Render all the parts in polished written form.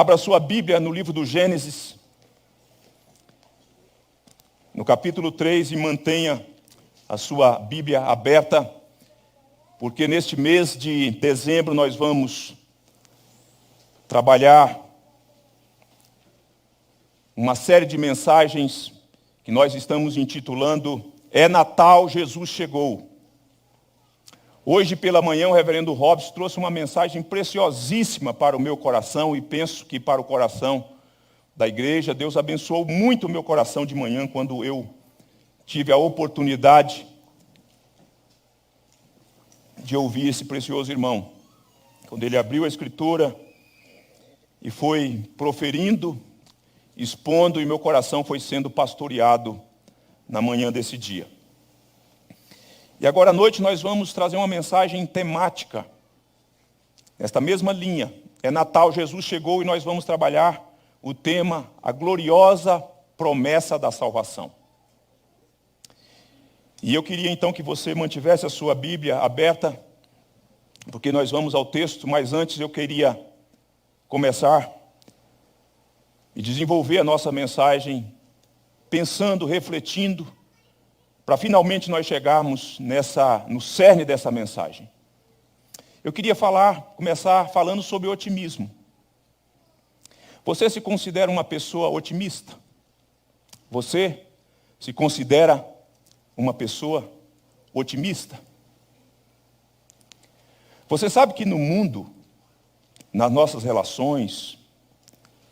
Abra sua Bíblia no livro do Gênesis, no capítulo 3, e mantenha a sua Bíblia aberta, porque neste mês de dezembro nós vamos trabalhar uma série de mensagens que nós estamos intitulando É Natal, Jesus Chegou. Hoje pela manhã o reverendo Robson trouxe uma mensagem preciosíssima para o meu coração e penso que para o coração da igreja. Deus abençoou muito o meu coração de manhã quando eu tive a oportunidade de ouvir esse precioso irmão. Quando ele abriu a Escritura e foi proferindo, expondo, e meu coração foi sendo pastoreado na manhã desse dia. E agora à noite nós vamos trazer uma mensagem temática, nesta mesma linha. É Natal, Jesus chegou, e nós vamos trabalhar o tema, a gloriosa promessa da salvação. E eu queria então que você mantivesse a sua Bíblia aberta, porque nós vamos ao texto, mas antes eu queria começar e desenvolver a nossa mensagem, pensando, refletindo, para finalmente nós chegarmos no cerne dessa mensagem. Eu queria começar falando sobre otimismo. Você se considera uma pessoa otimista? Você se considera uma pessoa otimista? Você sabe que no mundo, nas nossas relações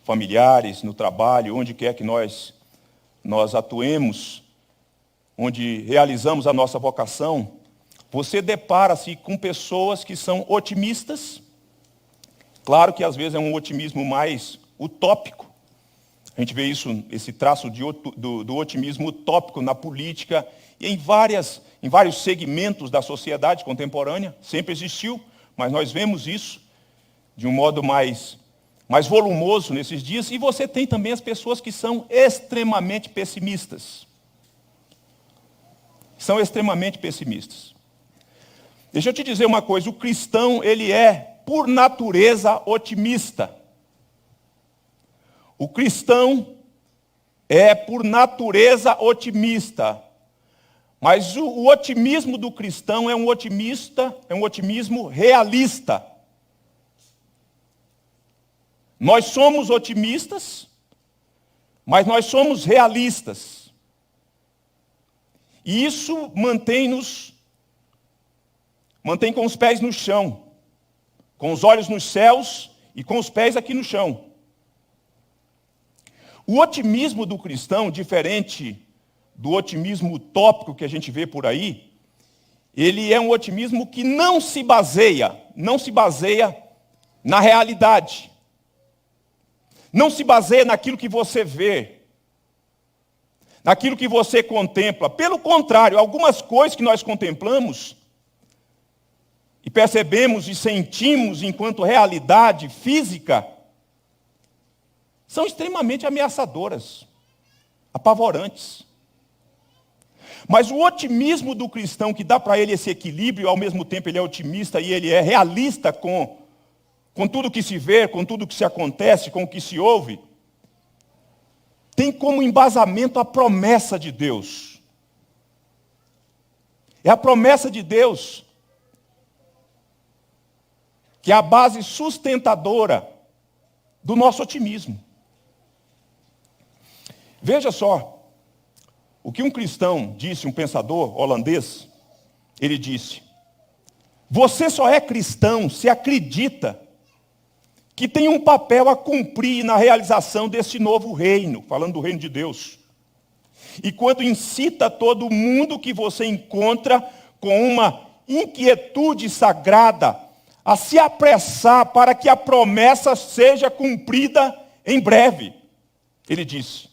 familiares, no trabalho, onde quer que nós atuemos, onde realizamos a nossa vocação, você depara-se com pessoas que são otimistas. Claro que às vezes é um otimismo mais utópico. A gente vê isso, esse traço do otimismo utópico na política e em vários segmentos da sociedade contemporânea. Sempre existiu, mas nós vemos isso de um modo mais volumoso nesses dias. E você tem também as pessoas que são extremamente pessimistas. São extremamente pessimistas. Deixa eu te dizer uma coisa, o cristão, ele é, por natureza, otimista. O cristão é, por natureza, otimista. Mas o otimismo do cristão é um otimismo realista. Nós somos otimistas, mas nós somos realistas. E isso mantém com os pés no chão, com os olhos nos céus e com os pés aqui no chão. O otimismo do cristão, diferente do otimismo utópico que a gente vê por aí, ele é um otimismo que não se baseia na realidade. Não se baseia naquilo que você vê, naquilo que você contempla. Pelo contrário, algumas coisas que nós contemplamos e percebemos e sentimos enquanto realidade física são extremamente ameaçadoras, apavorantes. Mas o otimismo do cristão, que dá para ele esse equilíbrio, ao mesmo tempo ele é otimista e ele é realista com tudo que se vê, com tudo que se acontece, com o que se ouve, tem como embasamento a promessa de Deus. É a promessa de Deus que é a base sustentadora do nosso otimismo. Veja só, o que um cristão disse, um pensador holandês, ele disse: você só é cristão se acredita que tem um papel a cumprir na realização desse novo reino, falando do reino de Deus. E quando incita todo mundo que você encontra com uma inquietude sagrada a se apressar para que a promessa seja cumprida em breve, ele disse.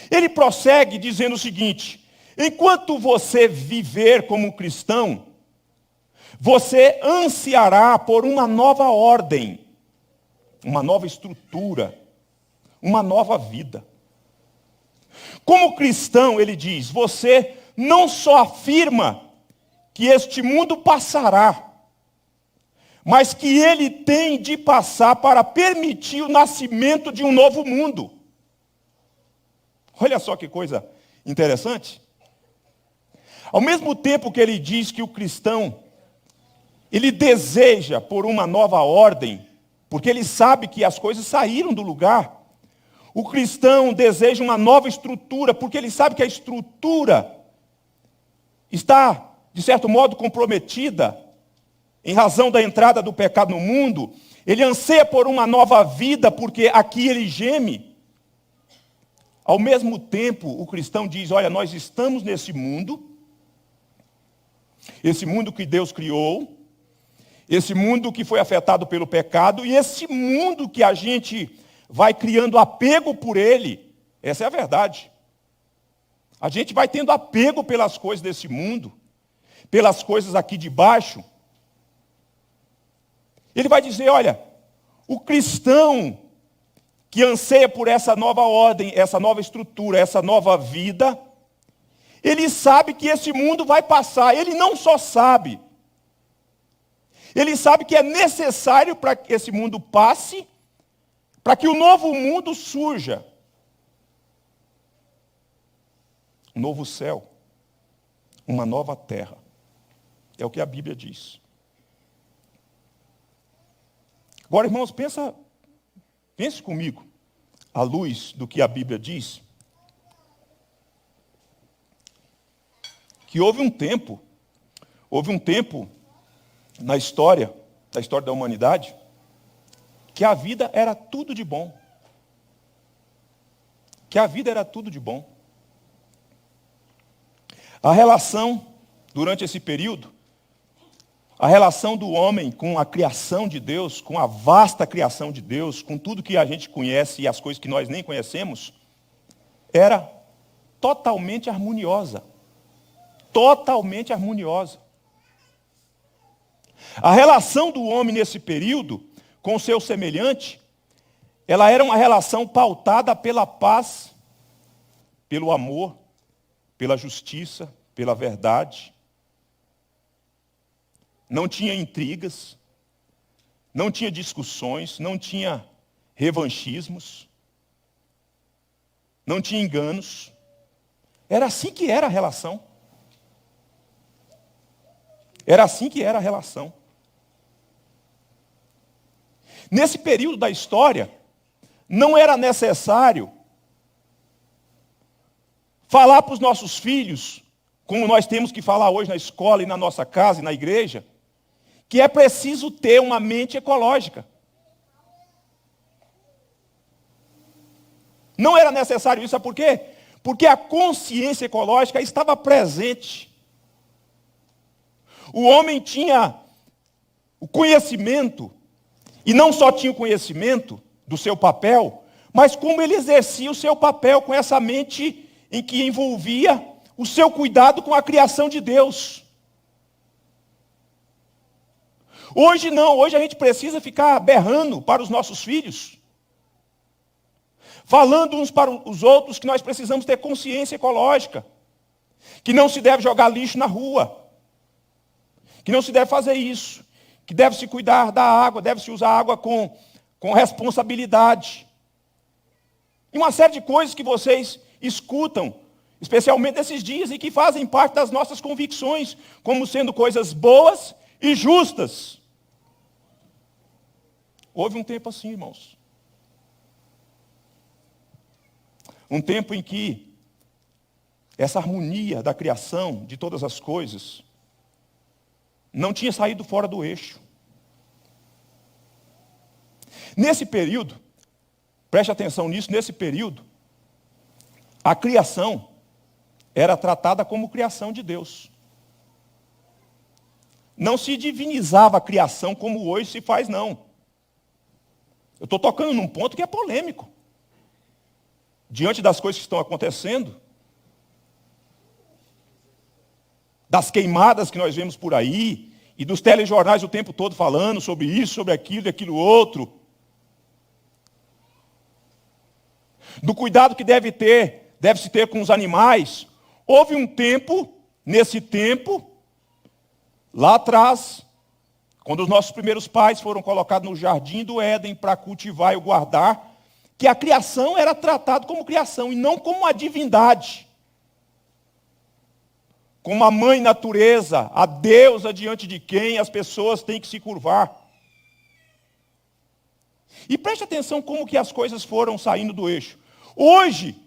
Ele prossegue dizendo o seguinte: enquanto você viver como cristão, você ansiará por uma nova ordem, uma nova estrutura, uma nova vida. Como cristão, ele diz, você não só afirma que este mundo passará, mas que ele tem de passar para permitir o nascimento de um novo mundo. Olha só que coisa interessante. Ao mesmo tempo que ele diz que o cristão, ele deseja por uma nova ordem, porque ele sabe que as coisas saíram do lugar. O cristão deseja uma nova estrutura, porque ele sabe que a estrutura está, de certo modo, comprometida, em razão da entrada do pecado no mundo. Ele anseia por uma nova vida, porque aqui ele geme. Ao mesmo tempo, o cristão diz, olha, nós estamos nesse mundo, esse mundo que Deus criou, esse mundo que foi afetado pelo pecado, e esse mundo que a gente vai criando apego por ele, essa é a verdade. A gente vai tendo apego pelas coisas desse mundo, pelas coisas aqui de baixo. Ele vai dizer, olha, o cristão que anseia por essa nova ordem, essa nova estrutura, essa nova vida, ele sabe que esse mundo vai passar. Ele não só sabe, ele sabe que é necessário para que esse mundo passe, para que o novo mundo surja. Um novo céu, uma nova terra. É o que a Bíblia diz. Agora, irmãos, pense comigo, à luz do que a Bíblia diz, que houve um tempo na história da humanidade, que a vida era tudo de bom. Que a vida era tudo de bom. A relação, durante esse período, a relação do homem com a criação de Deus, com a vasta criação de Deus, com tudo que a gente conhece e as coisas que nós nem conhecemos, era totalmente harmoniosa. Totalmente harmoniosa. A relação do homem nesse período com o seu semelhante, ela era uma relação pautada pela paz, pelo amor, pela justiça, pela verdade. Não tinha intrigas, não tinha discussões, não tinha revanchismos, não tinha enganos. Era assim que era a relação. Era assim que era a relação. Nesse período da história, não era necessário falar para os nossos filhos, como nós temos que falar hoje na escola e na nossa casa e na igreja, que é preciso ter uma mente ecológica. Não era necessário isso, sabe por quê? Porque a consciência ecológica estava presente. O homem tinha o conhecimento, e não só tinha o conhecimento do seu papel, mas como ele exercia o seu papel com essa mente em que envolvia o seu cuidado com a criação de Deus. Hoje não, hoje a gente precisa ficar berrando para os nossos filhos, falando uns para os outros que nós precisamos ter consciência ecológica, que não se deve jogar lixo na rua, que não se deve fazer isso, que deve se cuidar da água, deve se usar água com responsabilidade. E uma série de coisas que vocês escutam, especialmente nesses dias, e que fazem parte das nossas convicções, como sendo coisas boas e justas. Houve um tempo assim, irmãos. Um tempo em que essa harmonia da criação de todas as coisas não tinha saído fora do eixo. Nesse período, preste atenção nisso, nesse período, a criação era tratada como criação de Deus. Não se divinizava a criação como hoje se faz, não. Eu estou tocando num ponto que é polêmico. Diante das coisas que estão acontecendo, das queimadas que nós vemos por aí, e dos telejornais o tempo todo falando sobre isso, sobre aquilo e aquilo outro. Do cuidado que deve-se ter com os animais. Houve um tempo, nesse tempo, lá atrás, Quando os nossos primeiros pais foram colocados no jardim do Éden para cultivar e o guardar, que a criação era tratada como criação e não como uma divindade. Como a mãe natureza, a deusa diante de quem as pessoas têm que se curvar. E preste atenção como que as coisas foram saindo do eixo. Hoje,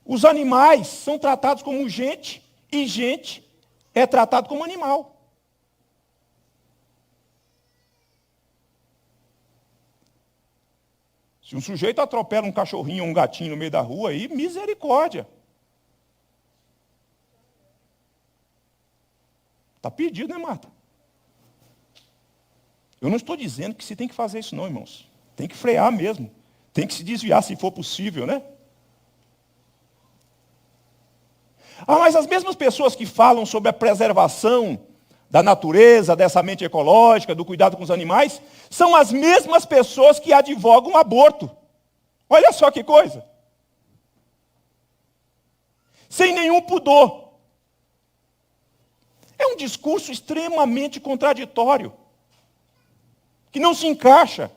os animais são tratados como gente e gente é tratado como animal. Se um sujeito atropela um cachorrinho ou um gatinho no meio da rua, aí, misericórdia. Está pedido, né, Marta? Eu não estou dizendo que você tem que fazer isso não, irmãos. Tem que frear mesmo. Tem que se desviar se for possível, né? Mas as mesmas pessoas que falam sobre a preservação da natureza, dessa mente ecológica, do cuidado com os animais, são as mesmas pessoas que advogam aborto. Olha só que coisa. Sem nenhum pudor. É um discurso extremamente contraditório, que não se encaixa.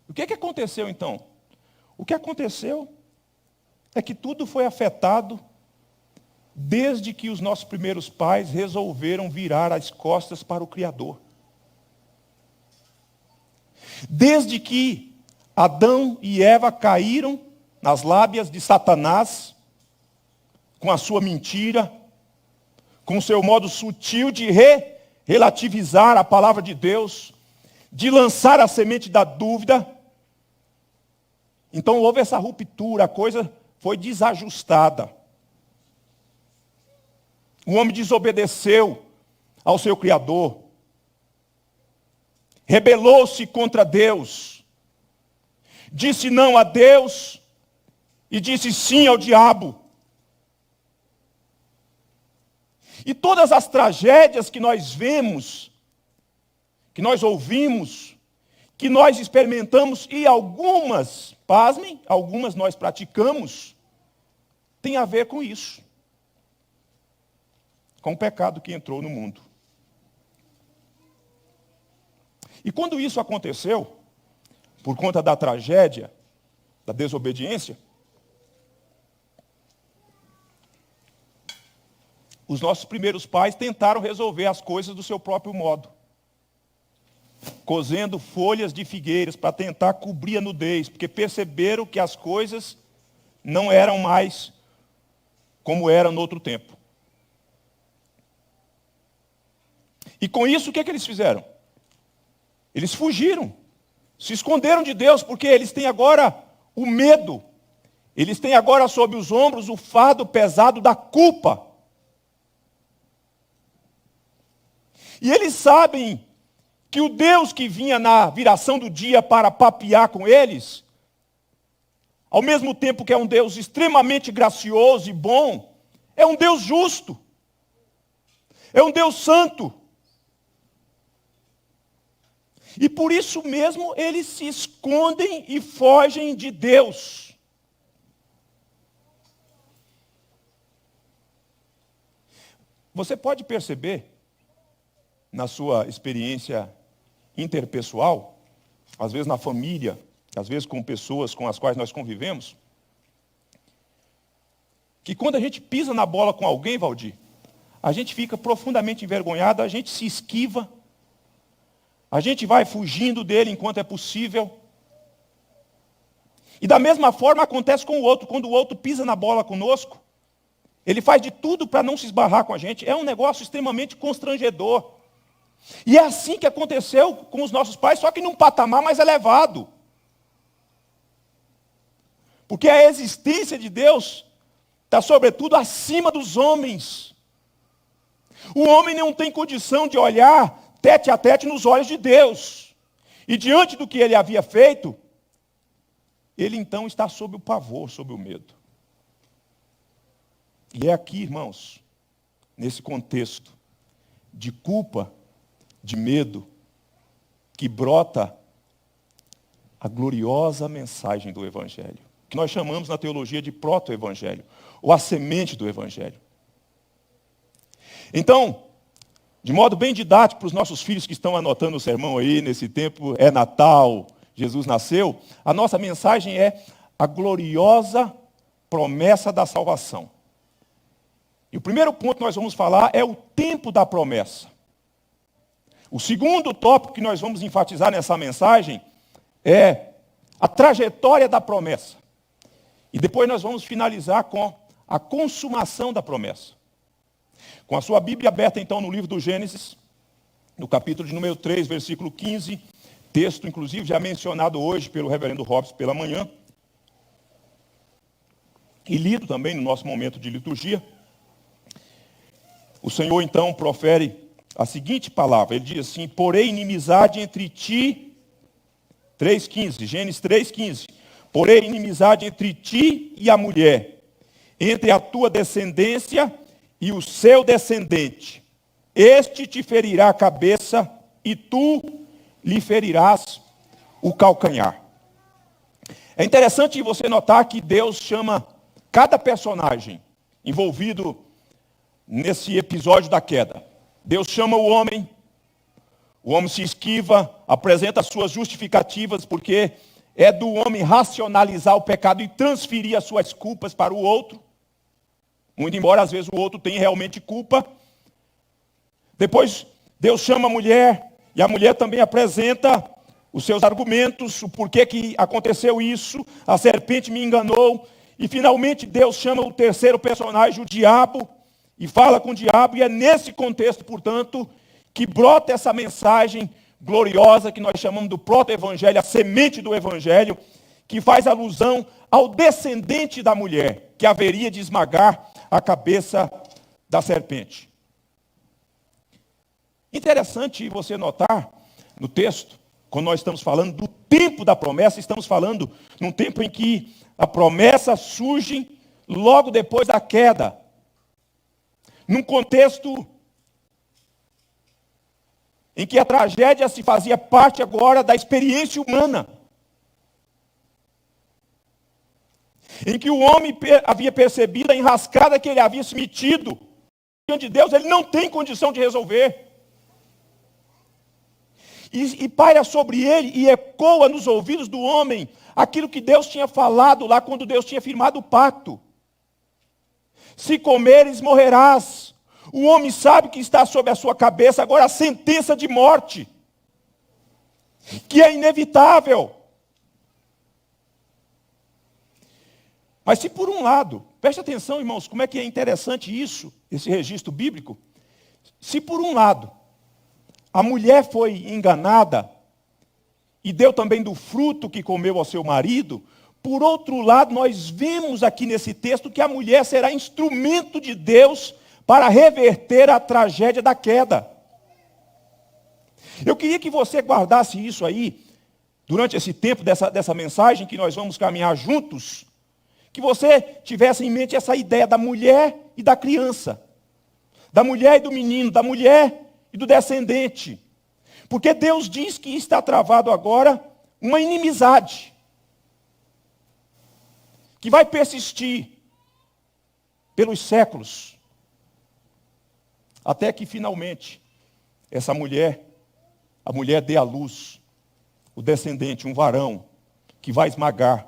O que aconteceu então? O que aconteceu é que tudo foi afetado desde que os nossos primeiros pais resolveram virar as costas para o Criador. Desde que Adão e Eva caíram nas lábias de Satanás, com a sua mentira, com o seu modo sutil de relativizar a palavra de Deus, de lançar a semente da dúvida. Então houve essa ruptura, a coisa foi desajustada. O homem desobedeceu ao seu Criador. Rebelou-se contra Deus. Disse não a Deus e disse sim ao diabo. E todas as tragédias que nós vemos, que nós ouvimos, que nós experimentamos e algumas, pasmem, algumas nós praticamos, tem a ver com isso. Com o pecado que entrou no mundo. E quando isso aconteceu, por conta da tragédia, da desobediência, os nossos primeiros pais tentaram resolver as coisas do seu próprio modo. Cozendo folhas de figueiras para tentar cobrir a nudez, porque perceberam que as coisas não eram mais como eram no outro tempo. E com isso, o que eles fizeram? Eles fugiram, se esconderam de Deus, porque eles têm agora o medo. Eles têm agora sob os ombros o fardo pesado da culpa. E eles sabem que o Deus que vinha na viração do dia para papear com eles, ao mesmo tempo que é um Deus extremamente gracioso e bom, é um Deus justo. É um Deus santo. E por isso mesmo eles se escondem e fogem de Deus. Você pode perceber, na sua experiência interpessoal, às vezes na família, às vezes com pessoas com as quais nós convivemos, que quando a gente pisa na bola com alguém, Valdir, a gente fica profundamente envergonhado, a gente se esquiva, a gente vai fugindo dele enquanto é possível. E da mesma forma acontece com o outro. Quando o outro pisa na bola conosco, ele faz de tudo para não se esbarrar com a gente. É um negócio extremamente constrangedor. E é assim que aconteceu com os nossos pais, só que num patamar mais elevado. Porque a existência de Deus está, sobretudo, acima dos homens. O homem não tem condição de olhar tete a tete nos olhos de Deus. E diante do que ele havia feito, ele então está sob o pavor, sob o medo. E é aqui, irmãos, nesse contexto de culpa, de medo, que brota a gloriosa mensagem do Evangelho, que nós chamamos na teologia de proto-evangelho, ou a semente do Evangelho. Então, de modo bem didático para os nossos filhos que estão anotando o sermão aí, nesse tempo é Natal, Jesus nasceu, a nossa mensagem é a gloriosa promessa da salvação. E o primeiro ponto que nós vamos falar é o tempo da promessa. O segundo tópico que nós vamos enfatizar nessa mensagem é a trajetória da promessa. E depois nós vamos finalizar com a consumação da promessa. Com a sua Bíblia aberta então no livro do Gênesis, no capítulo de número 3, versículo 15, texto inclusive já mencionado hoje pelo reverendo Robson pela manhã, e lido também no nosso momento de liturgia. O Senhor então profere a seguinte palavra, ele diz assim: porém inimizade entre ti, 3,15, Gênesis 3,15, porém inimizade entre ti e a mulher, entre a tua descendência e o seu descendente. Este te ferirá a cabeça e tu lhe ferirás o calcanhar. É interessante você notar que Deus chama cada personagem envolvido nesse episódio da queda. Deus chama o homem se esquiva, apresenta as suas justificativas, porque é do homem racionalizar o pecado e transferir as suas culpas para o outro, muito embora às vezes o outro tenha realmente culpa. Depois Deus chama a mulher, e a mulher também apresenta os seus argumentos, o porquê que aconteceu isso, a serpente me enganou, e finalmente Deus chama o terceiro personagem, o diabo, e fala com o diabo, e é nesse contexto, portanto, que brota essa mensagem gloriosa que nós chamamos do proto-evangelho, a semente do evangelho, que faz alusão ao descendente da mulher, que haveria de esmagar a cabeça da serpente. Interessante você notar no texto, quando nós estamos falando do tempo da promessa, estamos falando num tempo em que a promessa surge logo depois da queda. Num contexto em que a tragédia se fazia parte agora da experiência humana. Em que o homem havia percebido a enrascada que ele havia se metido. Diante de Deus, ele não tem condição de resolver. E paira sobre ele e ecoa nos ouvidos do homem aquilo que Deus tinha falado lá quando Deus tinha firmado o pacto. Se comeres, morrerás. O homem sabe que está sobre a sua cabeça agora a sentença de morte, que é inevitável. Mas se por um lado, preste atenção, irmãos, como é que é interessante isso, esse registro bíblico. Se por um lado, a mulher foi enganada e deu também do fruto que comeu ao seu marido, por outro lado, nós vemos aqui nesse texto que a mulher será instrumento de Deus para reverter a tragédia da queda. Eu queria que você guardasse isso aí, durante esse tempo dessa mensagem que nós vamos caminhar juntos, que você tivesse em mente essa ideia da mulher e da criança, da mulher e do menino, da mulher e do descendente. Porque Deus diz que está travado agora uma inimizade, que vai persistir pelos séculos, até que finalmente essa mulher, a mulher dê à luz o descendente, um varão, que vai esmagar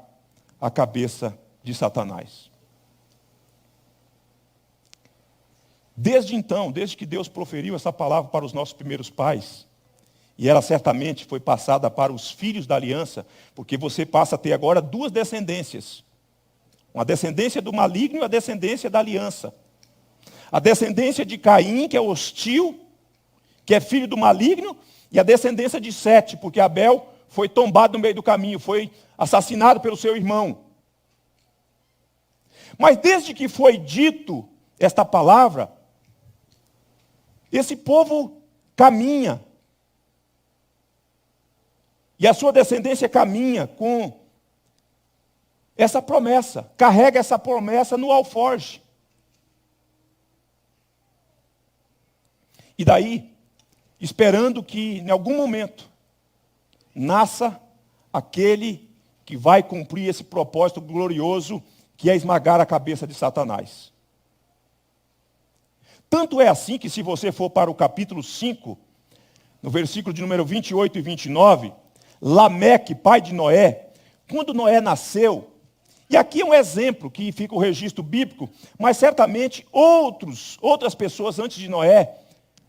a cabeça de Satanás. Desde então, desde que Deus proferiu essa palavra para os nossos primeiros pais, e ela certamente foi passada para os filhos da aliança, porque você passa a ter agora duas descendências. Uma descendência do maligno e a descendência da aliança. A descendência de Caim, que é hostil, que é filho do maligno, e a descendência de Sete, porque Abel foi tombado no meio do caminho, foi assassinado pelo seu irmão. Mas desde que foi dito esta palavra, esse povo caminha. E a sua descendência caminha com essa promessa, carrega essa promessa no alforje. E daí, esperando que em algum momento nasça aquele que vai cumprir esse propósito glorioso, que é esmagar a cabeça de Satanás. Tanto é assim que se você for para o capítulo 5, no versículo de número 28 e 29, Lameque, pai de Noé, quando Noé nasceu, e aqui é um exemplo que fica o registro bíblico, mas certamente outras pessoas antes de Noé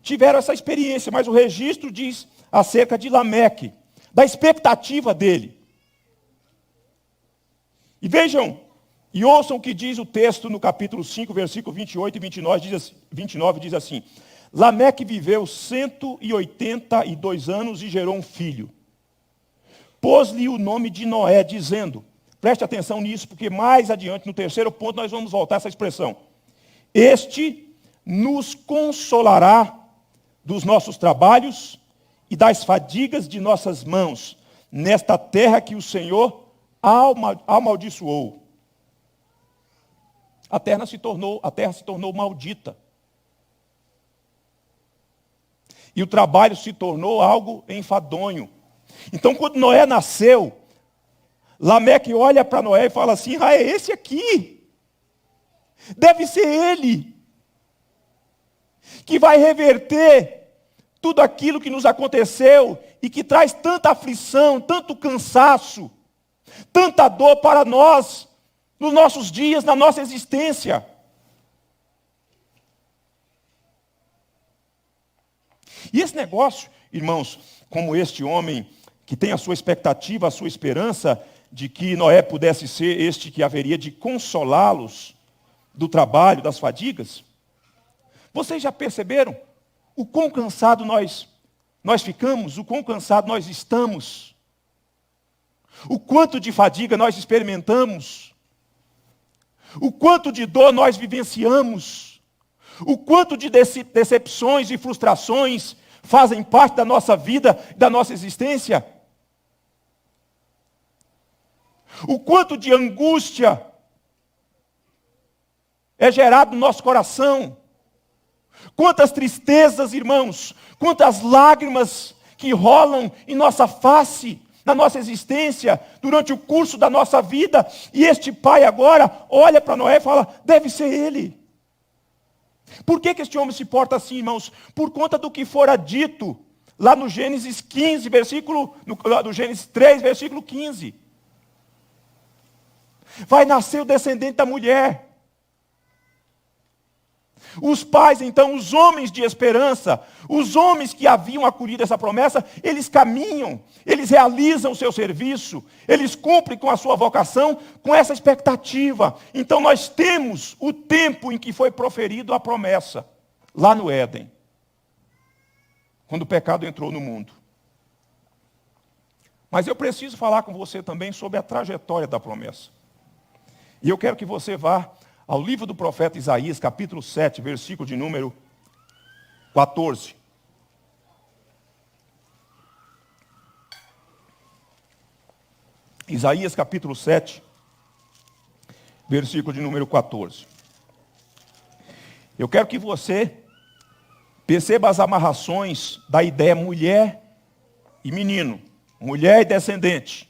tiveram essa experiência, mas o registro diz acerca de Lameque, da expectativa dele. E vejam, e ouçam o que diz o texto no capítulo 5, versículo 28 e 29, diz assim: Lameque viveu 182 anos e gerou um filho. Pôs-lhe o nome de Noé, dizendo, preste atenção nisso, porque mais adiante, no terceiro ponto, nós vamos voltar a essa expressão. Este nos consolará dos nossos trabalhos e das fadigas de nossas mãos, nesta terra que o Senhor amaldiçoou. A terra se tornou maldita. E o trabalho se tornou algo enfadonho. Então, quando Noé nasceu, Lameque olha para Noé e fala assim: é esse aqui. Deve ser ele que vai reverter tudo aquilo que nos aconteceu e que traz tanta aflição, tanto cansaço, tanta dor para nós, nos nossos dias, na nossa existência. E esse negócio, irmãos, como este homem que tem a sua expectativa, a sua esperança de que Noé pudesse ser este que haveria de consolá-los do trabalho, das fadigas, vocês já perceberam o quão cansado nós ficamos, o quão cansado nós estamos, o quanto de fadiga nós experimentamos, o quanto de dor nós vivenciamos, o quanto de decepções e frustrações fazem parte da nossa vida, da nossa existência, o quanto de angústia é gerado no nosso coração, quantas tristezas, irmãos, quantas lágrimas que rolam em nossa face, na nossa existência, durante o curso da nossa vida. E este pai agora olha para Noé e fala: deve ser ele. Por que este homem se porta assim, irmãos? Por conta do que fora dito lá no Gênesis 15, no Gênesis 3, versículo 15. Vai nascer o descendente da mulher. Os pais, então, os homens de esperança, os homens que haviam acolhido essa promessa, eles caminham, eles realizam o seu serviço, eles cumprem com a sua vocação, com essa expectativa. Então nós temos o tempo em que foi proferido a promessa, lá no Éden, quando o pecado entrou no mundo. Mas eu preciso falar com você também sobre a trajetória da promessa. E eu quero que você vá ao livro do profeta Isaías, capítulo 7, versículo de número 14. Isaías, capítulo 7, versículo de número 14. Eu quero que você perceba as amarrações da ideia mulher e menino, mulher e descendente.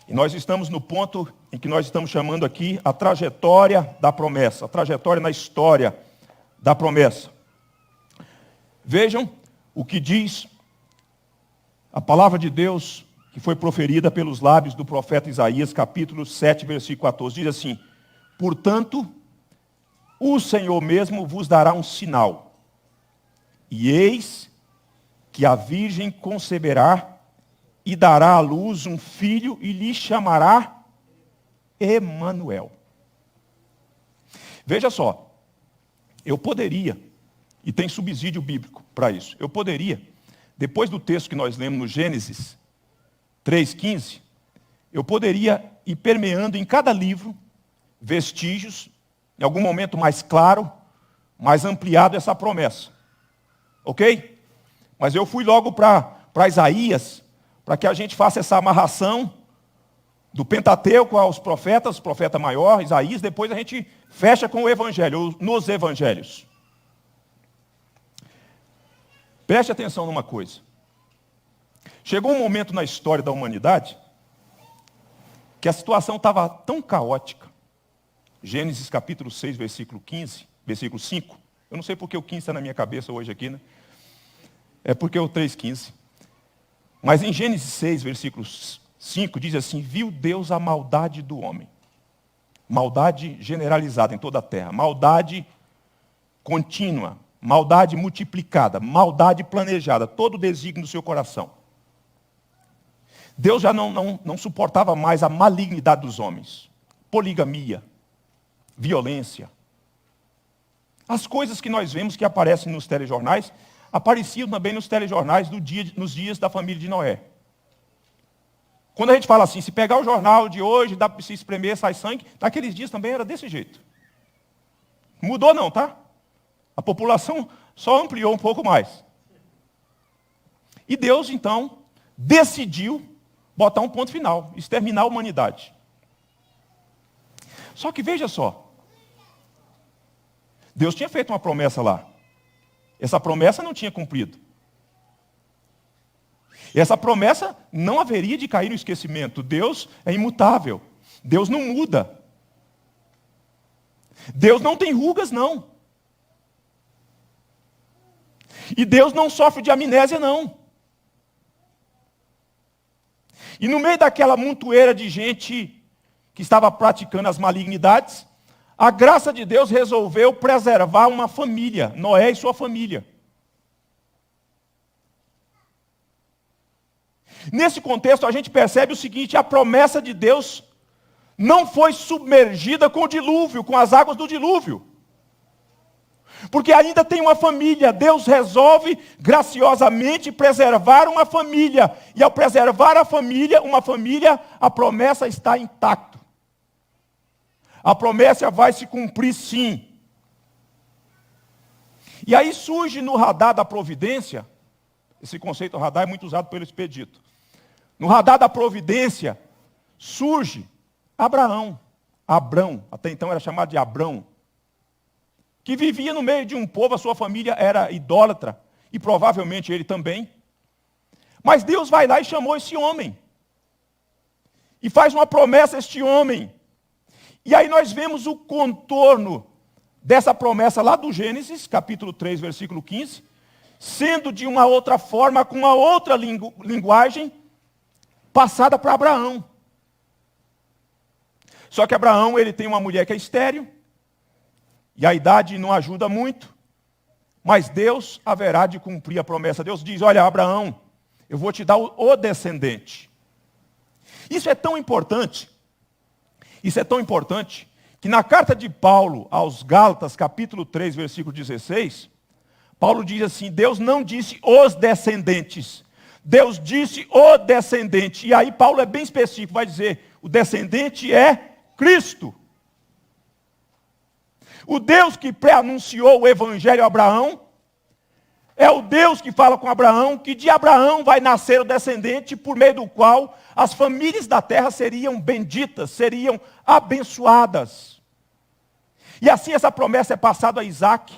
E nós estamos no ponto em que nós estamos chamando aqui a trajetória da promessa, a trajetória na história da promessa. Vejam o que diz a palavra de Deus que foi proferida pelos lábios do profeta Isaías, capítulo 7, versículo 14. Diz assim: portanto, o Senhor mesmo vos dará um sinal, e eis que a virgem conceberá e dará à luz um filho e lhe chamará Emanuel. Veja só, eu poderia, e tem subsídio bíblico para isso, eu poderia, depois do texto que nós lemos no Gênesis 3,15, eu poderia ir permeando em cada livro vestígios, em algum momento mais claro, mais ampliado essa promessa. Ok? Mas eu fui logo para Isaías, para que a gente faça essa amarração do Pentateuco aos profetas, profeta maior, Isaías, depois a gente fecha com o Evangelho, nos Evangelhos. Preste atenção numa coisa. Chegou um momento na história da humanidade que a situação estava tão caótica. Gênesis capítulo 6, versículo 15, versículo 5. Eu não sei porque o 15 está na minha cabeça hoje aqui, né? É porque o 3,15. Mas em Gênesis 6, versículo 5, diz assim: viu Deus a maldade do homem. Maldade generalizada em toda a terra. Maldade contínua. Maldade multiplicada. Maldade planejada. Todo o desígnio do seu coração. Deus já não suportava mais a malignidade dos homens. Poligamia. Violência. As coisas que nós vemos que aparecem nos telejornais, apareciam também nos telejornais nos dias da família de Noé. Quando a gente fala assim, se pegar o jornal de hoje, dá para se espremer, sai sangue, naqueles dias também era desse jeito. Mudou não, tá? A população só ampliou um pouco mais. E Deus, então, decidiu botar um ponto final, exterminar a humanidade. Só que veja só, Deus tinha feito uma promessa lá. Essa promessa não tinha cumprido. Essa promessa não haveria de cair no esquecimento. Deus é imutável. Deus não muda. Deus não tem rugas, não. E Deus não sofre de amnésia, não. E no meio daquela montoeira de gente que estava praticando as malignidades, a graça de Deus resolveu preservar uma família, Noé e sua família. Nesse contexto, a gente percebe o seguinte: a promessa de Deus não foi submergida com o dilúvio, com as águas do dilúvio. Porque ainda tem uma família. Deus resolve graciosamente preservar uma família. E ao preservar uma família, a promessa está intacta. A promessa vai se cumprir sim. E aí surge no radar da providência, esse conceito radar é muito usado pelo Expedito. No radar da providência surge Abrão, até então era chamado de Abrão, que vivia no meio de um povo, a sua família era idólatra, e provavelmente ele também. Mas Deus vai lá e chamou esse homem. E faz uma promessa a este homem. E aí nós vemos o contorno dessa promessa lá do Gênesis, capítulo 3, versículo 15, sendo de uma outra forma, com uma outra linguagem, passada para Abraão. Só que Abraão, ele tem uma mulher que é estéril, e a idade não ajuda muito, mas Deus haverá de cumprir a promessa. Deus diz: olha, Abraão, eu vou te dar o descendente. Isso é tão importante, que na carta de Paulo aos Gálatas, capítulo 3, versículo 16, Paulo diz assim: Deus não disse os descendentes, Deus disse o descendente. E aí Paulo é bem específico, vai dizer: o descendente é Cristo. O Deus que pré-anunciou o evangelho a Abraão, é o Deus que fala com Abraão, que de Abraão vai nascer o descendente, por meio do qual as famílias da terra seriam benditas, seriam abençoadas. E assim essa promessa é passada a Isaac.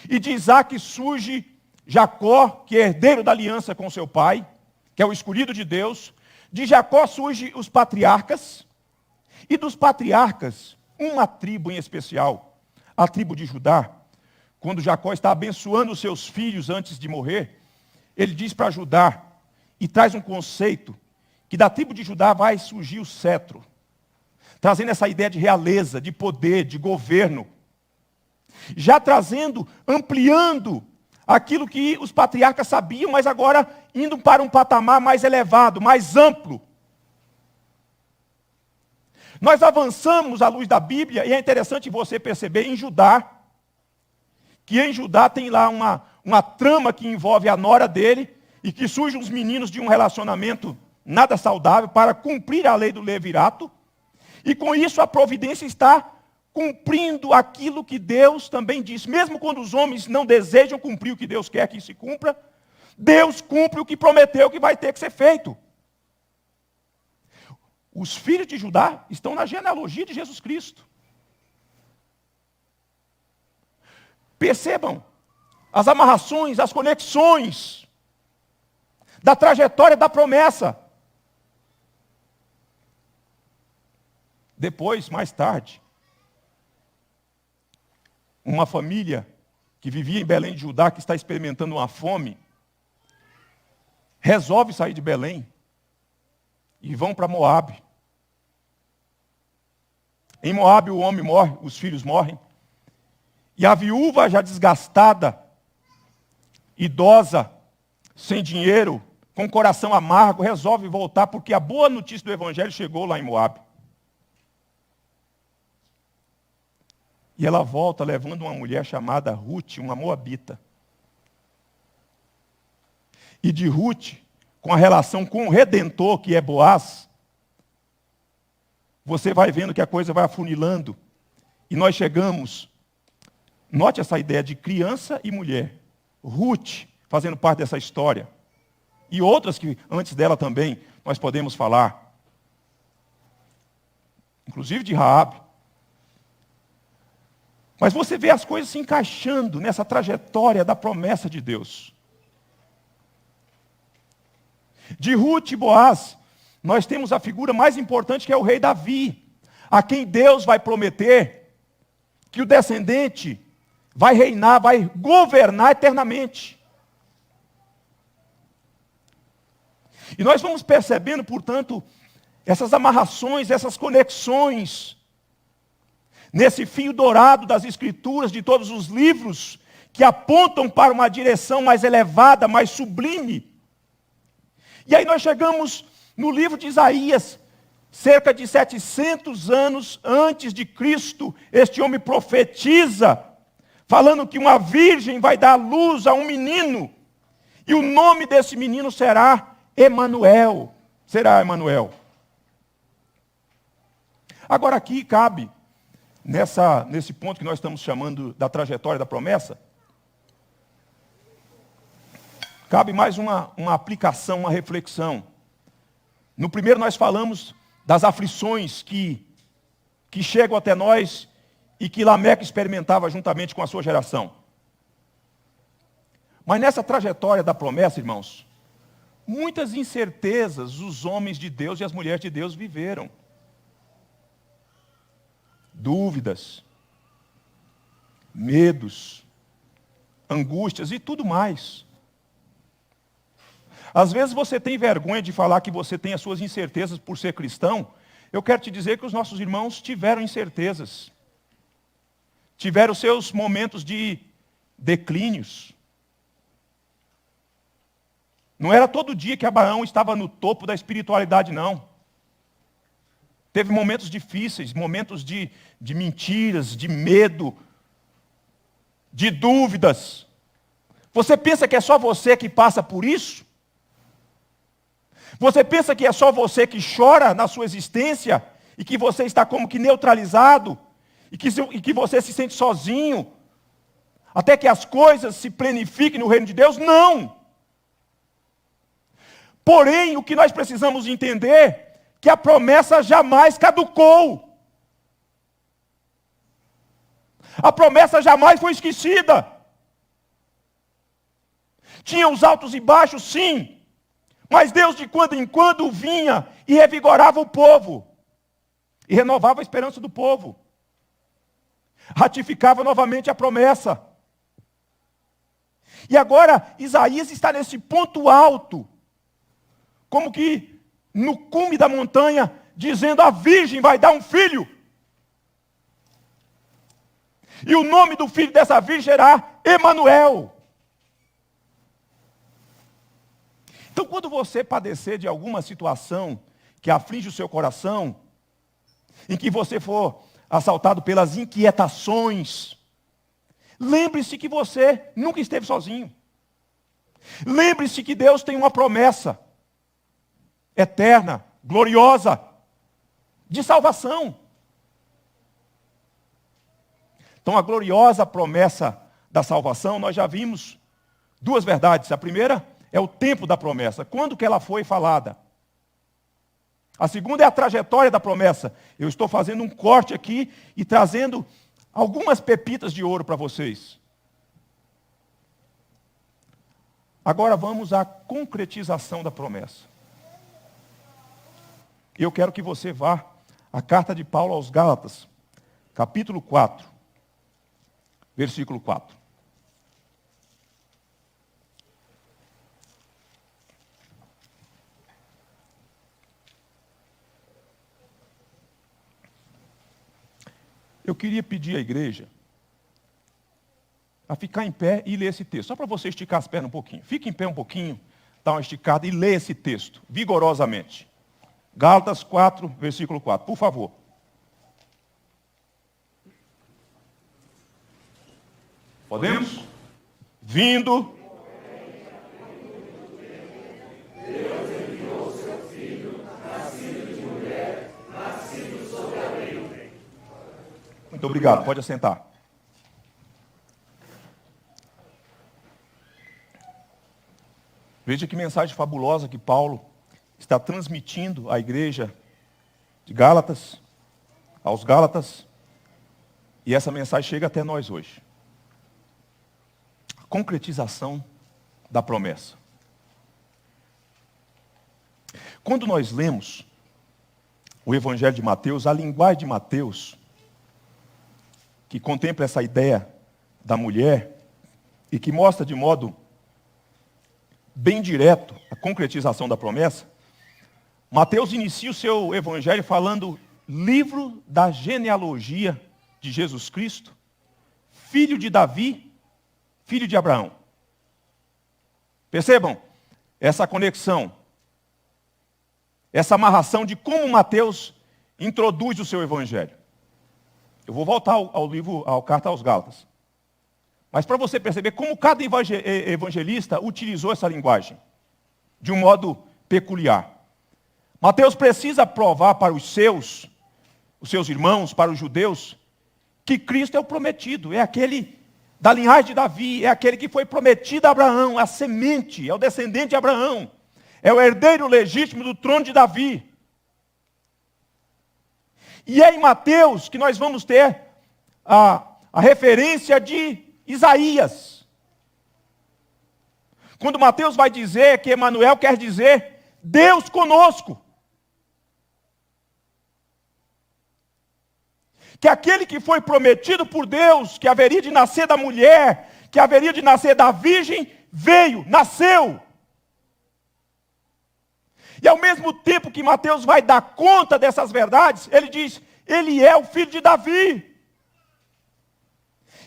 E de Isaac surge Jacó, que é herdeiro da aliança com seu pai, que é o escolhido de Deus. De Jacó surge os patriarcas. E dos patriarcas, uma tribo em especial, a tribo de Judá. Quando Jacó está abençoando os seus filhos antes de morrer, ele diz para Judá, e traz um conceito, que da tribo de Judá vai surgir o cetro, trazendo essa ideia de realeza, de poder, de governo, já trazendo, ampliando aquilo que os patriarcas sabiam, mas agora indo para um patamar mais elevado, mais amplo. Nós avançamos à luz da Bíblia, e é interessante você perceber em Judá, que em Judá tem lá uma trama que envolve a nora dele, e que surgem os meninos de um relacionamento nada saudável para cumprir a lei do levirato, e com isso a providência está cumprindo aquilo que Deus também disse. Mesmo quando os homens não desejam cumprir o que Deus quer que se cumpra, Deus cumpre o que prometeu que vai ter que ser feito. Os filhos de Judá estão na genealogia de Jesus Cristo. Percebam as amarrações, as conexões da trajetória da promessa. Depois, mais tarde, uma família que vivia em Belém de Judá, que está experimentando uma fome, resolve sair de Belém e vão para Moabe. Em Moabe o homem morre, os filhos morrem. E a viúva já desgastada, idosa, sem dinheiro, com coração amargo, resolve voltar porque a boa notícia do evangelho chegou lá em Moabe. E ela volta levando uma mulher chamada Ruth, uma moabita. E de Ruth, com a relação com o Redentor, que é Boaz, você vai vendo que a coisa vai afunilando. E nós chegamos, note essa ideia de criança e mulher. Ruth, fazendo parte dessa história. E outras que antes dela também nós podemos falar. Inclusive de Raabe. Mas você vê as coisas se encaixando nessa trajetória da promessa de Deus. De Ruth e Boaz, nós temos a figura mais importante que é o rei Davi, a quem Deus vai prometer que o descendente vai reinar, vai governar eternamente. E nós vamos percebendo, portanto, essas amarrações, essas conexões, nesse fio dourado das Escrituras, de todos os livros, que apontam para uma direção mais elevada, mais sublime. E aí nós chegamos no livro de Isaías, cerca de 700 anos antes de Cristo, este homem profetiza, falando que uma virgem vai dar luz a um menino, e o nome desse menino será Emanuel. Será Emanuel. Agora aqui cabe, nesse ponto que nós estamos chamando da trajetória da promessa, cabe mais uma aplicação, uma reflexão. No primeiro nós falamos das aflições que chegam até nós e que Lameque experimentava juntamente com a sua geração. Mas nessa trajetória da promessa, irmãos, muitas incertezas os homens de Deus e as mulheres de Deus viveram. Dúvidas, medos, angústias e tudo mais. Às vezes você tem vergonha de falar que você tem as suas incertezas por ser cristão. Eu quero te dizer que os nossos irmãos tiveram incertezas. Tiveram seus momentos de declínios. Não era todo dia que Abraão estava no topo da espiritualidade, não. Teve momentos difíceis, momentos de mentiras, de medo, de dúvidas. Você pensa que é só você que passa por isso? Você pensa que é só você que chora na sua existência e que você está como que neutralizado e que você se sente sozinho até que as coisas se planifiquem no reino de Deus? Não! Porém, o que nós precisamos entender é que a promessa jamais caducou. A promessa jamais foi esquecida. Tinha os altos e baixos, sim. Mas Deus de quando em quando vinha e revigorava o povo. E renovava a esperança do povo. Ratificava novamente a promessa. E agora Isaías está nesse ponto alto. Como que no cume da montanha, dizendo: a virgem vai dar um filho. E o nome do filho dessa virgem será Emanuel. Então, quando você padecer de alguma situação que aflige o seu coração, em que você for assaltado pelas inquietações, lembre-se que você nunca esteve sozinho. Lembre-se que Deus tem uma promessa eterna, gloriosa, de salvação. Então, a gloriosa promessa da salvação, nós já vimos duas verdades. A primeira é o tempo da promessa. Quando que ela foi falada? A segunda é a trajetória da promessa. Eu estou fazendo um corte aqui e trazendo algumas pepitas de ouro para vocês. Agora vamos à concretização da promessa. Eu quero que você vá à carta de Paulo aos Gálatas, capítulo 4. versículo 4. Eu queria pedir à igreja a ficar em pé e ler esse texto. Só para você esticar as pernas um pouquinho. Fique em pé um pouquinho, dá uma esticada e lê esse texto, vigorosamente. Gálatas 4, versículo 4, por favor. Podemos? Vindo. Deus enviou seu filho, nascido de mulher, nascido sob a lei. Muito obrigado, pode assentar. Veja que mensagem fabulosa que Paulo está transmitindo à igreja de Gálatas, aos Gálatas, e essa mensagem chega até nós hoje. A concretização da promessa. Quando nós lemos o Evangelho de Mateus, a linguagem de Mateus, que contempla essa ideia da mulher e que mostra de modo bem direto a concretização da promessa, Mateus inicia o seu evangelho falando livro da genealogia de Jesus Cristo, filho de Davi, filho de Abraão. Percebam essa conexão, essa amarração de como Mateus introduz o seu evangelho. Eu vou voltar ao livro, à carta aos Gálatas. Mas para você perceber como cada evangelista utilizou essa linguagem de um modo peculiar. Mateus precisa provar para os seus irmãos, para os judeus, que Cristo é o prometido, é aquele da linhagem de Davi, é aquele que foi prometido a Abraão, a semente, é o descendente de Abraão, é o herdeiro legítimo do trono de Davi. E é em Mateus que nós vamos ter a referência de Isaías. Quando Mateus vai dizer que Emanuel quer dizer Deus conosco. Que aquele que foi prometido por Deus, que haveria de nascer da mulher, que haveria de nascer da virgem, veio, nasceu. E ao mesmo tempo que Mateus vai dar conta dessas verdades, ele diz, ele é o filho de Davi.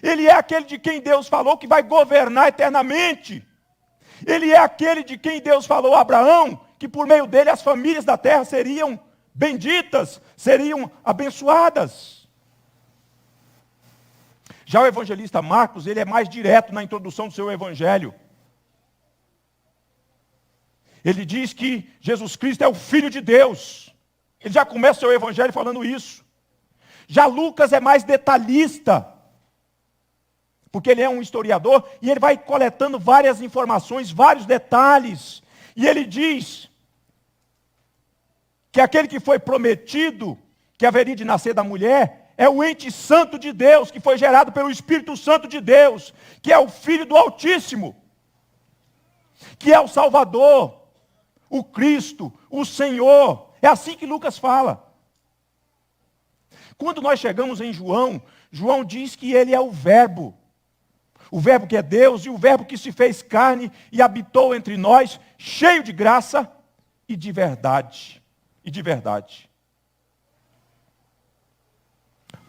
Ele é aquele de quem Deus falou que vai governar eternamente. Ele é aquele de quem Deus falou a Abraão, que por meio dele as famílias da terra seriam benditas, seriam abençoadas. Já o evangelista Marcos, ele é mais direto na introdução do seu evangelho. Ele diz que Jesus Cristo é o Filho de Deus. Ele já começa o seu evangelho falando isso. Já Lucas é mais detalhista, porque ele é um historiador, e ele vai coletando várias informações, vários detalhes. E ele diz que aquele que foi prometido, que haveria de nascer da mulher, é o ente santo de Deus, que foi gerado pelo Espírito Santo de Deus, que é o Filho do Altíssimo, que é o Salvador, o Cristo, o Senhor. É assim que Lucas fala. Quando nós chegamos em João, João diz que ele é o Verbo que é Deus e o Verbo que se fez carne e habitou entre nós, cheio de graça e de verdade.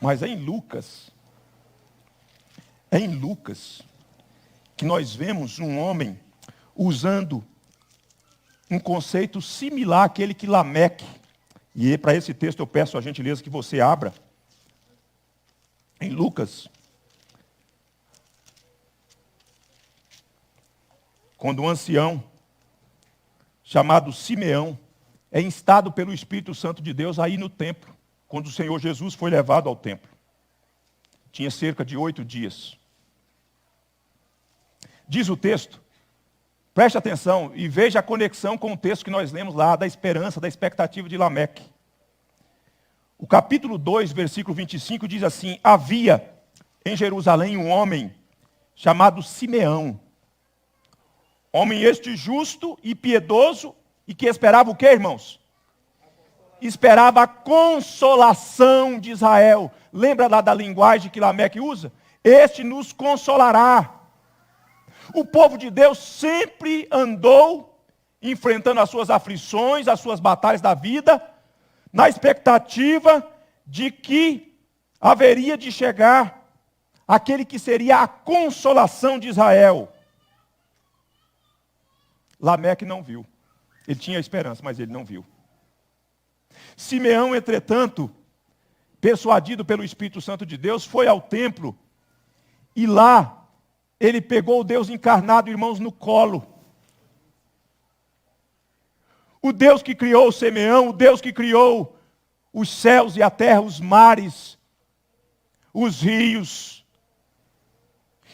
Mas é em Lucas que nós vemos um homem usando um conceito similar àquele que Lameque, e para esse texto eu peço a gentileza que você abra, em Lucas, quando um ancião chamado Simeão é instado pelo Espírito Santo de Deus a ir no templo, quando o Senhor Jesus foi levado ao templo. Tinha cerca de 8 dias. Diz o texto, preste atenção e veja a conexão com o texto que nós lemos lá, da esperança, da expectativa de Lameque. O capítulo 2, versículo 25 diz assim, havia em Jerusalém um homem chamado Simeão, homem este justo e piedoso, e que esperava o quê, irmãos? Esperava a consolação de Israel. Lembra lá da linguagem que Lameque usa? este nos consolará. O povo de Deus sempre andou enfrentando as suas aflições, as suas batalhas da vida, na expectativa de que haveria de chegar aquele que seria a consolação de Israel. Lameque não viu. Ele tinha esperança, mas ele não viu. Simeão, entretanto, persuadido pelo Espírito Santo de Deus, foi ao templo e lá ele pegou o Deus encarnado, irmãos, no colo. O Deus que criou Simeão, o Deus que criou os céus e a terra, os mares, os rios,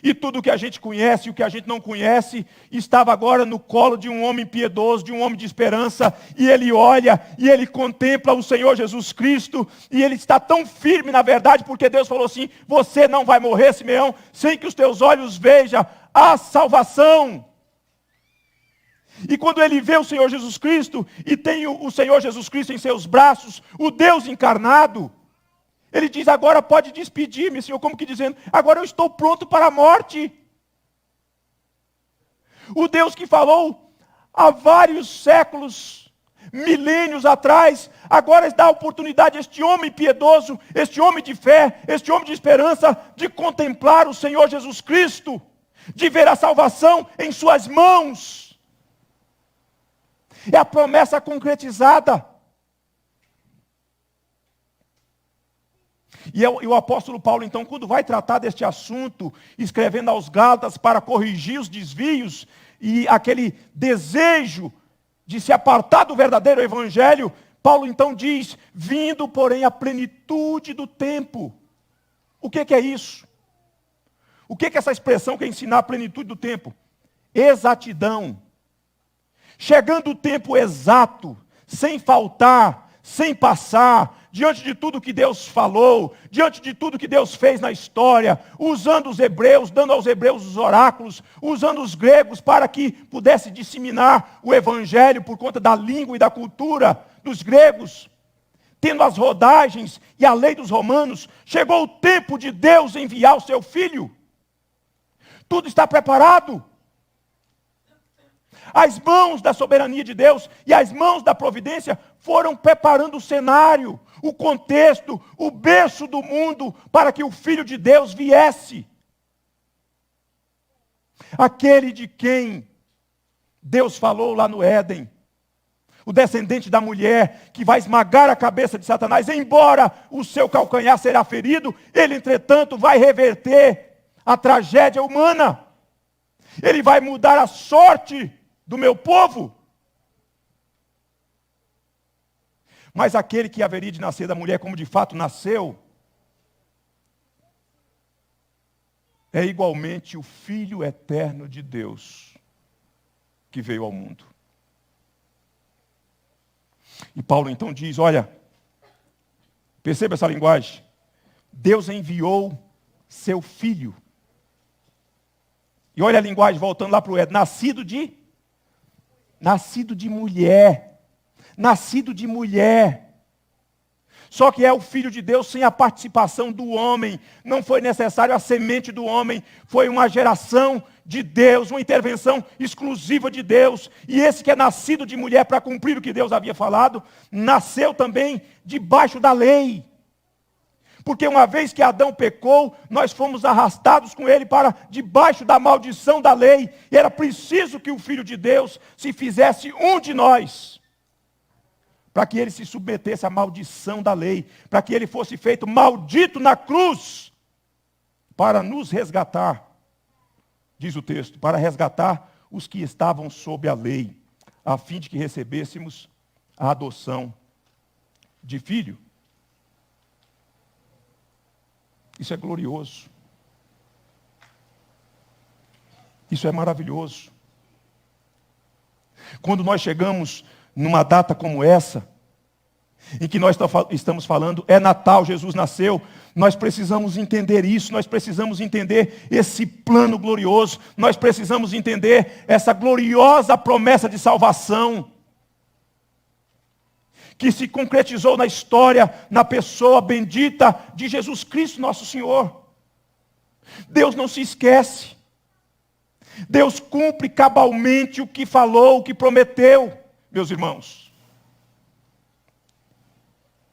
e tudo o que a gente conhece e o que a gente não conhece, estava agora no colo de um homem piedoso, de um homem de esperança, e ele olha, e ele contempla o Senhor Jesus Cristo, e ele está tão firme na verdade, porque Deus falou assim: você não vai morrer, Simeão, sem que os teus olhos vejam a salvação. E quando ele vê o Senhor Jesus Cristo, e tem o Senhor Jesus Cristo em seus braços, o Deus encarnado, ele diz: agora pode despedir-me, Senhor, como que dizendo, agora eu estou pronto para a morte. O Deus que falou há vários séculos, milênios atrás, agora dá a oportunidade a este homem piedoso, este homem de fé, este homem de esperança, de contemplar o Senhor Jesus Cristo, de ver a salvação em suas mãos. É a promessa concretizada. E o apóstolo Paulo, então, quando vai tratar deste assunto, escrevendo aos Gálatas para corrigir os desvios e aquele desejo de se apartar do verdadeiro evangelho, Paulo então diz: vindo, porém, a plenitude do tempo. O que é isso? O que é essa expressão que é ensinar a plenitude do tempo? Exatidão. Chegando o tempo exato, sem faltar, sem passar, diante de tudo que Deus falou, diante de tudo que Deus fez na história, usando os hebreus, dando aos hebreus os oráculos, usando os gregos para que pudesse disseminar o evangelho por conta da língua e da cultura dos gregos, tendo as rodagens e a lei dos romanos, chegou o tempo de Deus enviar o seu filho. Tudo está preparado. As mãos da soberania de Deus e as mãos da providência foram preparando o cenário, o contexto, o berço do mundo para que o Filho de Deus viesse. Aquele de quem Deus falou lá no Éden, o descendente da mulher que vai esmagar a cabeça de Satanás, embora o seu calcanhar será ferido, ele entretanto vai reverter a tragédia humana. Ele vai mudar a sorte do meu povo. Mas aquele que haveria de nascer da mulher, como de fato nasceu, é igualmente o Filho eterno de Deus, que veio ao mundo. E Paulo então diz: olha, perceba essa linguagem, Deus enviou seu Filho. E olha a linguagem, voltando lá para o Éden, nascido de mulher. Nascido de mulher. Só que é o Filho de Deus sem a participação do homem. Não foi necessário a semente do homem. Foi uma geração de Deus, uma intervenção exclusiva de Deus. E esse que é nascido de mulher para cumprir o que Deus havia falado, nasceu também debaixo da lei. Porque uma vez que Adão pecou, nós fomos arrastados com ele para debaixo da maldição da lei. E era preciso que o Filho de Deus se fizesse um de nós, para que ele se submetesse à maldição da lei, para que ele fosse feito maldito na cruz, para nos resgatar, diz o texto, para resgatar os que estavam sob a lei, a fim de que recebêssemos a adoção de filho. Isso é glorioso. Isso é maravilhoso. Quando nós chegamos numa data como essa, em que nós estamos falando, é Natal, Jesus nasceu, nós precisamos entender isso, nós precisamos entender esse plano glorioso, nós precisamos entender essa gloriosa promessa de salvação, que se concretizou na história, na pessoa bendita de Jesus Cristo, nosso Senhor. Deus não se esquece. Deus cumpre cabalmente o que falou, o que prometeu, meus irmãos.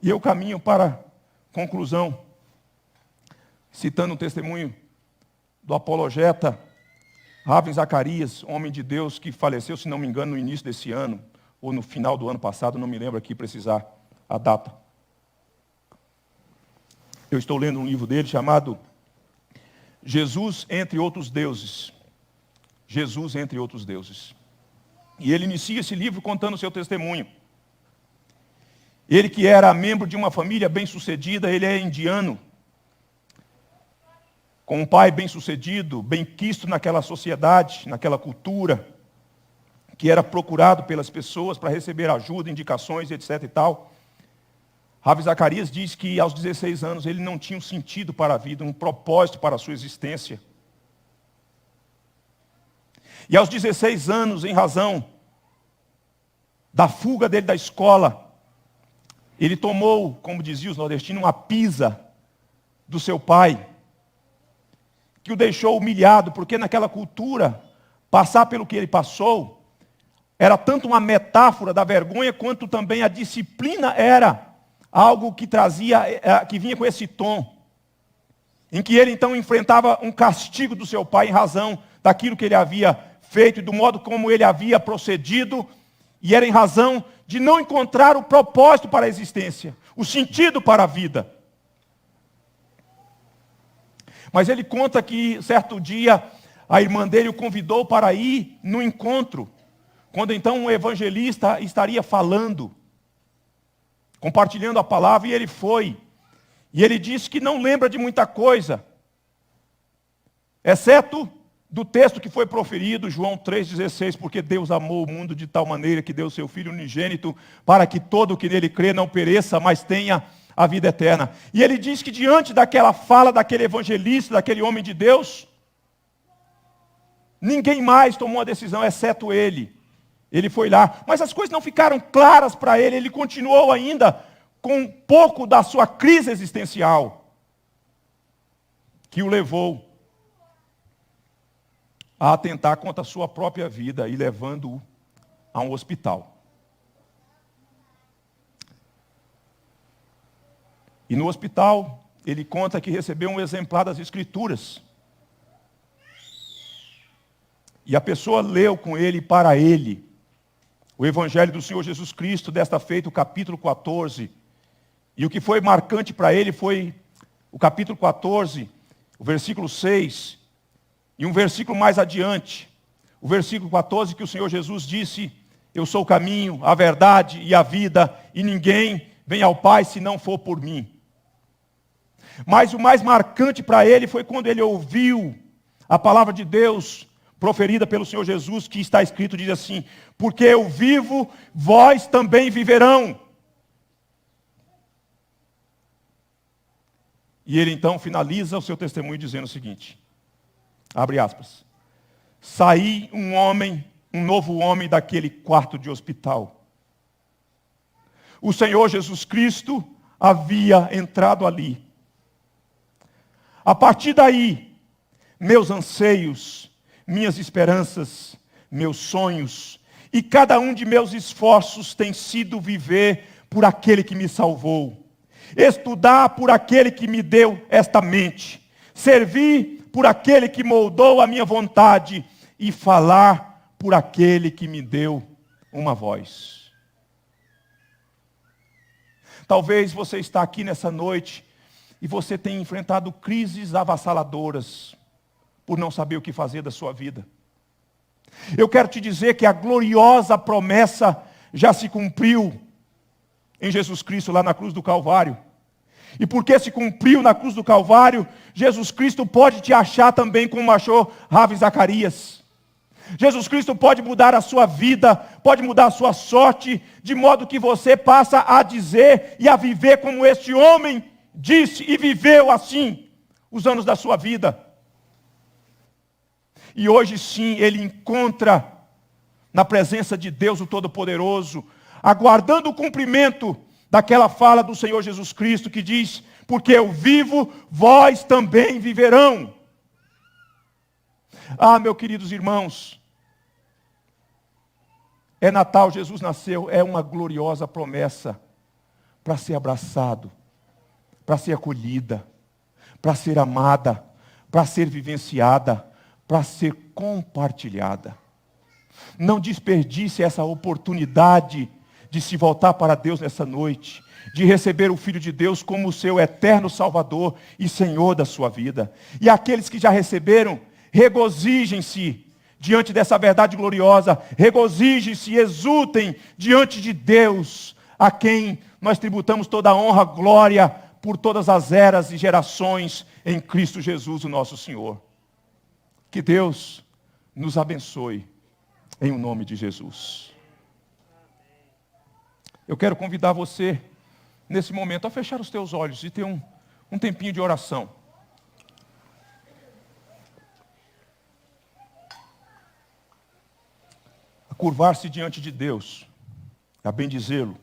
E eu caminho para a conclusão, citando um testemunho do apologeta Ravi Zacarias, homem de Deus que faleceu, se não me engano, no início desse ano, ou no final do ano passado, não me lembro aqui precisar a data. Eu estou lendo um livro dele chamado Jesus entre outros deuses. Jesus entre outros deuses. E ele inicia esse livro contando o seu testemunho. Ele que era membro de uma família bem-sucedida, ele é indiano, com um pai bem-sucedido, bem-quisto naquela sociedade, naquela cultura, que era procurado pelas pessoas para receber ajuda, indicações, etc. e tal. Ravi Zacarias diz que aos 16 anos ele não tinha um sentido para a vida, um propósito para a sua existência. E aos 16 anos, em razão da fuga dele da escola, ele tomou, como diziam os nordestinos, uma pisa do seu pai, que o deixou humilhado, porque naquela cultura, passar pelo que ele passou, era tanto uma metáfora da vergonha, quanto também a disciplina era algo que trazia, que vinha com esse tom, em que ele então enfrentava um castigo do seu pai em razão daquilo que ele havia feito e do modo como ele havia procedido, e era em razão de não encontrar o propósito para a existência, o sentido para a vida. Mas ele conta que certo dia a irmã dele o convidou para ir no encontro, quando então um evangelista estaria falando, compartilhando a palavra, e ele foi. E ele disse que não lembra de muita coisa, exceto do texto que foi proferido, João 3,16, porque Deus amou o mundo de tal maneira que deu seu Filho unigênito, para que todo o que nele crê não pereça, mas tenha a vida eterna. E ele diz que diante daquela fala, daquele evangelista, daquele homem de Deus, ninguém mais tomou a decisão, exceto ele. Ele foi lá, mas as coisas não ficaram claras para ele, ele continuou ainda com um pouco da sua crise existencial, que o levou a atentar contra a sua própria vida e levando-o a um hospital. E no hospital, ele conta que recebeu um exemplar das Escrituras. E a pessoa leu com ele, para ele, o Evangelho do Senhor Jesus Cristo, desta feita o capítulo 14. E o que foi marcante para ele foi o capítulo 14, o versículo 6, e um versículo mais adiante, o versículo 14, que o Senhor Jesus disse: eu sou o caminho, a verdade e a vida, e ninguém vem ao Pai se não for por mim. Mas o mais marcante para ele foi quando ele ouviu a palavra de Deus proferida pelo Senhor Jesus, que está escrito, diz assim: porque eu vivo, vós também viverão. E ele então finaliza o seu testemunho dizendo o seguinte, abre aspas: saí um novo homem daquele quarto de hospital. O Senhor Jesus Cristo havia entrado ali. A partir daí, meus anseios, minhas esperanças, meus sonhos e cada um de meus esforços tem sido viver por aquele que me salvou, estudar por aquele que me deu esta mente, servir por aquele que moldou a minha vontade e falar por aquele que me deu uma voz. Talvez você está aqui nessa noite e você tenha enfrentado crises avassaladoras por não saber o que fazer da sua vida. Eu quero te dizer que a gloriosa promessa já se cumpriu em Jesus Cristo lá na cruz do Calvário. E porque se cumpriu na cruz do Calvário, Jesus Cristo pode te achar também como achou Ravi Zacarias. Jesus Cristo pode mudar a sua vida, pode mudar a sua sorte, de modo que você passa a dizer e a viver como este homem disse e viveu assim os anos da sua vida. E hoje sim ele encontra na presença de Deus o Todo-Poderoso, aguardando o cumprimento daquela fala do Senhor Jesus Cristo que diz: porque eu vivo, vós também viverão. Ah, meus queridos irmãos, é Natal, Jesus nasceu, é uma gloriosa promessa para ser abraçado, para ser acolhida, para ser amada, para ser vivenciada, para ser compartilhada. Não desperdice essa oportunidade de se voltar para Deus nessa noite, de receber o Filho de Deus como o seu eterno Salvador e Senhor da sua vida. E aqueles que já receberam, regozijem-se diante dessa verdade gloriosa, regozijem-se, exultem diante de Deus, a quem nós tributamos toda a honra, glória, por todas as eras e gerações, em Cristo Jesus, o nosso Senhor. Que Deus nos abençoe, em o nome de Jesus. Eu quero convidar você, nesse momento, a fechar os teus olhos e ter um tempinho de oração. A curvar-se diante de Deus, a bendizê-lo.